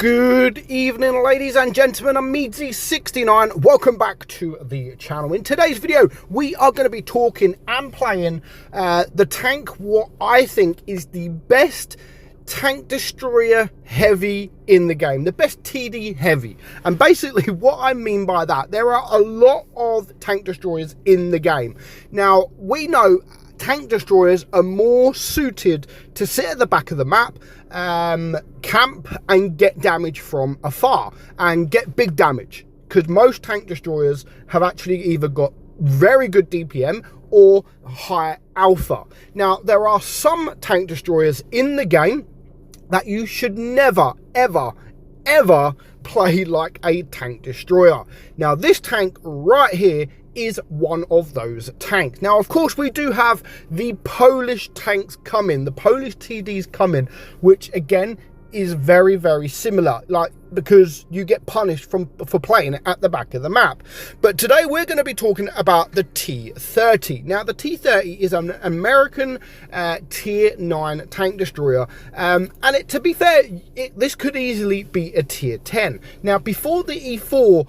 Good evening, ladies and gentlemen. I'm meadsyreplays. Welcome back to the channel. In today's video, we are going to be talking and playing the tank, what I think is the best tank destroyer heavy in the game, the best TD heavy. And basically what I mean by that, there are a lot of tank destroyers in the game. Now, we know tank destroyers are more suited to sit at the back of the map, camp and get damage from afar and get big damage, because most tank destroyers have actually either got very good DPM or high alpha. Now, there are some tank destroyers in the game that you should never, ever play like a tank destroyer. Now, this tank right here is one of those tanks. Now, of course, we do have the Polish tanks coming, the Polish TDs coming, which again is very, very similar, like, because you get punished for playing it at the back of the map. But today we're going to be talking about the T-30. Now, the T-30 is an American tier 9 tank destroyer, and to be fair, this could easily be a tier 10. Now, before the E4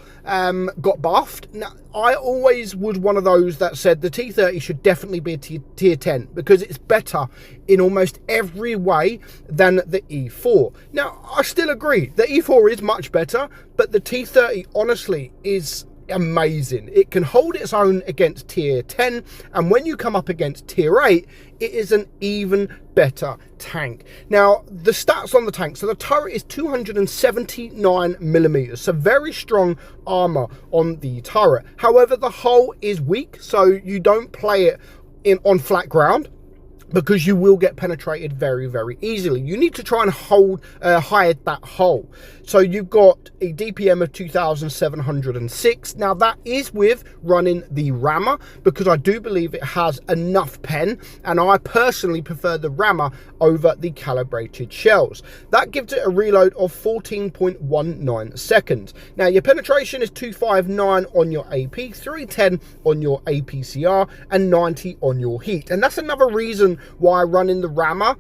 got buffed, now, I always was one of those that said the T-30 should definitely be a tier 10 because it's better in almost every way than the E4. Now, I still agree, the E4 is much better, but the T-30 honestly is amazing. It can hold its own against tier 10, and when you come up against tier 8, it is an even better tank. Now, the stats on the tank, so the turret is 279 millimeters, so very strong armor on the turret. However, the hull is weak, so you don't play it on flat ground, because you will get penetrated very, very easily. You need to try and hide that hole. So you've got a DPM of 2,706. Now, that is with running the rammer, because I do believe it has enough pen, and I personally prefer the rammer over the calibrated shells. That gives it a reload of 14.19 seconds. Now, your penetration is 259 on your AP, 310 on your APCR, and 90 on your heat. And that's another reason why running the rammer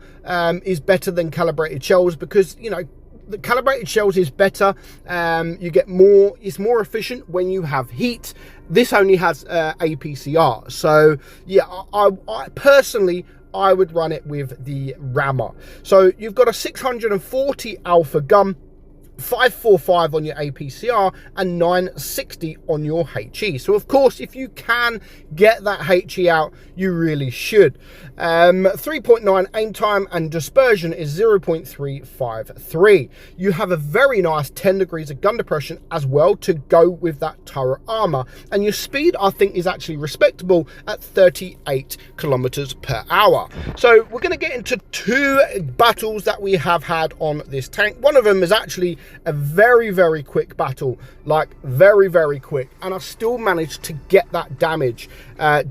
is better than calibrated shells, because, you know, the calibrated shells is better. You get more, it's more efficient when you have heat. This only has APCR. So yeah, I personally, I would run it with the rammer. So you've got a 640 alpha gun, 545 on your APCR, and 960 on your HE. So of course, if you can get that HE out, you really should. 3.9 aim time, and dispersion is 0.353. You have a very nice 10 degrees of gun depression as well to go with that turret armor, and your speed, I think, is actually respectable at 38 kilometers per hour. So we're going to get into two battles that we have had on this tank. One of them is actually a very, very quick battle, like very, very quick, and I still managed to get that damage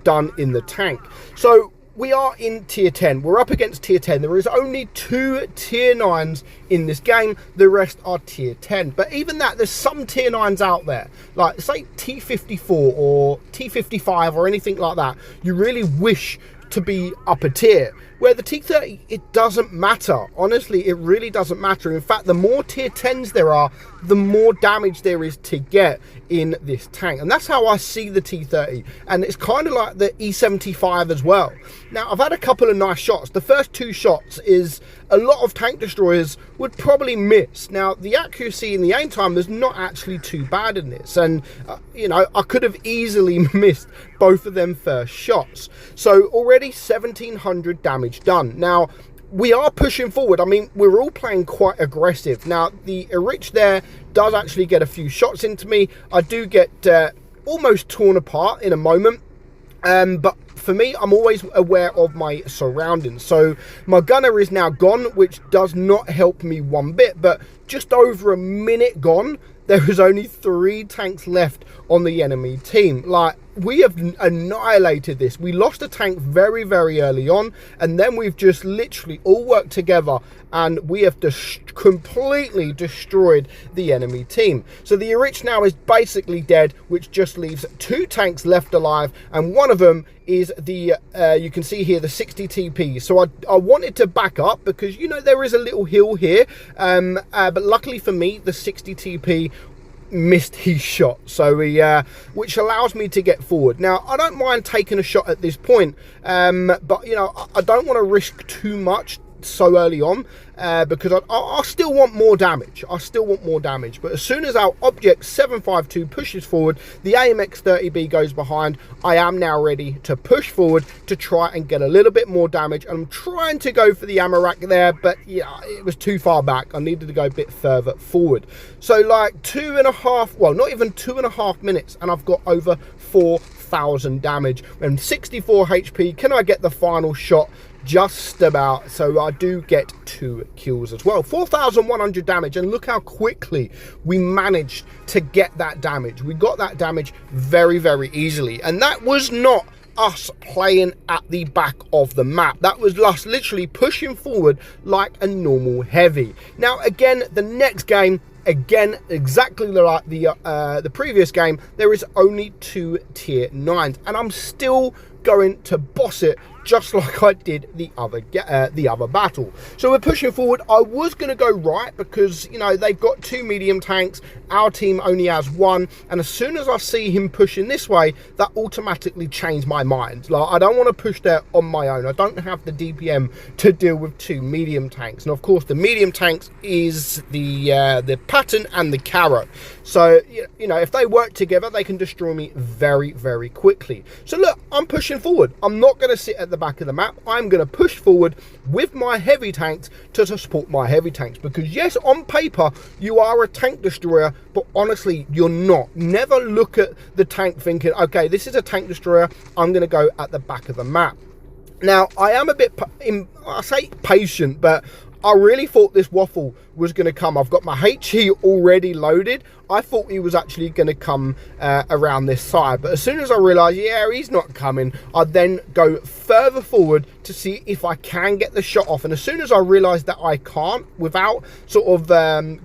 done in the tank. So we are in tier 10. We're up against tier 10. There is only 2 tier 9s in this game. The rest are tier 10. But even that, there's some tier 9s out there, like say T54 or T55 or anything like that. You really wish to be up a tier. Where the T-30, it doesn't matter. Honestly, it really doesn't matter. In fact, the more tier 10s there are, the more damage there is to get in this tank. And that's how I see the T-30. And it's kind of like the E75 as well. Now, I've had a couple of nice shots. The first 2 shots is a lot of tank destroyers would probably miss. Now, the accuracy and the aim time is not actually too bad in this. And, you know, I could have easily missed both of them first shots. So already 1,700 damage done. Now, we are pushing forward. I mean, we're all playing quite aggressive. Now, the Rich there does actually get a few shots into me. I do get almost torn apart in a moment. But for me, I'm always aware of my surroundings. So my gunner is now gone, which does not help me one bit. But just over a minute gone, there is only 3 tanks left on the enemy team. Like, we have annihilated this. We lost a tank very, very early on, and then we've just literally all worked together and we have completely destroyed the enemy team. So the Erich now is basically dead, which just leaves 2 tanks left alive, and one of them is the you can see here the 60 TP. So I wanted to back up because, you know, there is a little hill here, but luckily for me the 60 TP missed his shot, so which allows me to get forward. Now I don't mind taking a shot at this point, but you know, I don't want to risk too much so early on, because I still want more damage. But as soon as our object 752 pushes forward, the AMX 30B goes behind, I am now ready to push forward to try and get a little bit more damage. I'm trying to go for the ammo rack there, but yeah, it was too far back. I needed to go a bit further forward. So like 2.5, well, not even 2.5 minutes, and I've got over 4,000 damage and 64 HP. Can I get the final shot? Just about. So I do get 2 kills as well. 4,100 damage, and look how quickly we managed to get that damage. We got that damage very, very easily, and that was not us playing at the back of the map. That was us literally pushing forward like a normal heavy. Now again, the next game, again, exactly like the previous game, there is only 2 tier 9s, and I'm still going to boss it just like I did the other battle. So we're pushing forward. I was going to go right because, you know, they've got 2 medium tanks, our team only has 1, and as soon as I see him pushing this way, that automatically changed my mind. Like, I don't want to push there on my own. I don't have the DPM to deal with 2 medium tanks, and of course the medium tanks is the Patton and the Carrot. So you know, if they work together, they can destroy me very, very quickly. So look, I'm pushing forward. I'm not going to sit at the back of the map. I'm going to push forward with my heavy tanks to support my heavy tanks, because yes, on paper you are a tank destroyer, but honestly you're not. Never look at the tank thinking, okay, this is a tank destroyer, I'm going to go at the back of the map. Now I am a bit I say patient, but I really thought this waffle was going to come. I've got my HE already loaded. I thought he was actually going to come around this side, but as soon as I realized, yeah, he's not coming, I then go further forward to see if I can get the shot off. And as soon as I realized that I can't without sort of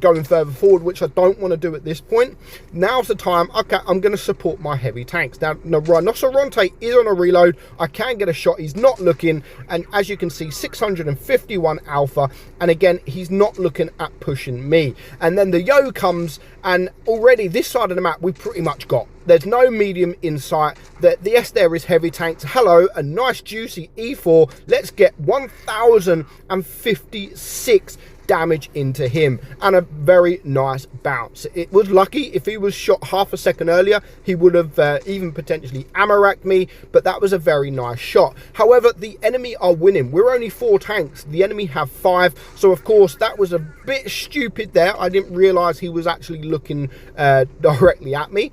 going further forward, which I don't want to do at this point, now's the time. Okay, I'm going to support my heavy tanks. Now Rhinoceronte is on a reload. I can get a shot. He's not looking, and as you can see, 651 alpha, and again, he's not looking at pushing me. And then the Yo comes, and already this side of the map we pretty much got. There's no medium in sight. The S there is heavy tanks. Hello, a nice juicy E4. Let's get 1,056 damage into him, and a very nice bounce. It was lucky. If he was shot half a second earlier, he would have even potentially ammo racked me, but that was a very nice shot. However, the enemy are winning. We're only 4 tanks, the enemy have 5, so of course that was a bit stupid there. I didn't realize he was actually looking directly at me,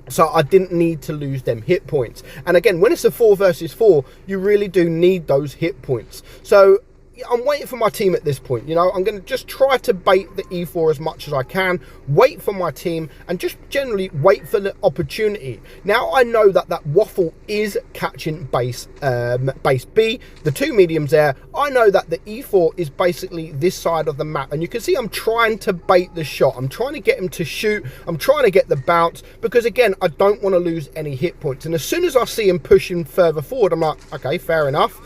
so I didn't need to lose them hit points. And again, when it's a 4 versus 4, you really do need those hit points. So I'm waiting for my team at this point. You know, I'm going to just try to bait the E4 as much as I can, wait for my team, and just generally wait for the opportunity. Now I know that that waffle is catching base B, the 2 mediums there. I know that the E4 is basically this side of the map, and you can see I'm trying to bait the shot. I'm trying to get him to shoot. I'm trying to get the bounce, because again, I don't want to lose any hit points. And as soon as I see him pushing further forward, I'm like, okay, fair enough.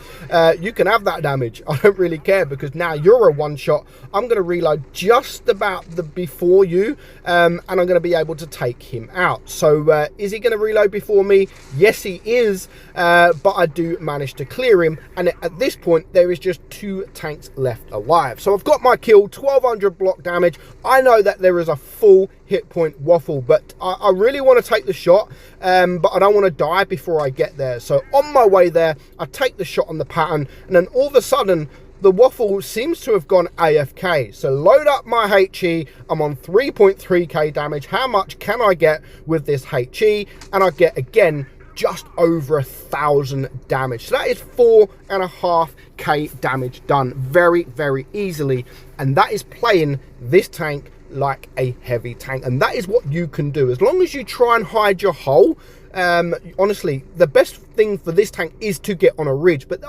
You can have that damage. I don't really care, because now you're a one shot. I'm going to reload just about before you, and I'm going to be able to take him out. So is he going to reload before me? Yes, he is, but I do manage to clear him, and at this point there is just 2 tanks left alive. So I've got my kill, 1,200 block damage. I know that there is a full hit point waffle, but I really want to take the shot, but I don't want to die before I get there. So on my way there, I take the shot on the Pattern, and then all of a sudden the waffle seems to have gone AFK. So load up my HE. I'm on 3.3k damage. How much can I get with this HE? And I get, again, just over 1,000 damage. So that is 4.5k damage done very, very easily. And that is playing this tank like a heavy tank. And that is what you can do. As long as you try and hide your hull, Honestly, the best thing for this tank is to get on a ridge, but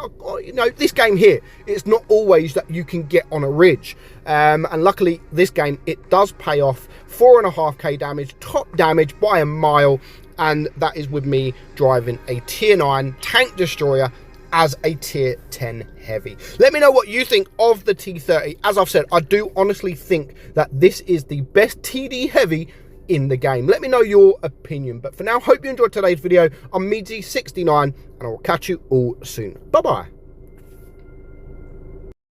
you know, this game here, it's not always that you can get on a ridge, and luckily this game it does pay off. 4.5k damage, top damage by a mile, and that is with me driving a tier 9 tank destroyer as a tier 10 heavy. Let me know what you think of the T30. As I've said, I do honestly think that this is the best TD heavy in the game. Let me know your opinion. But for now, hope you enjoyed today's video. I'm meadsy69, and I will catch you all soon. Bye bye.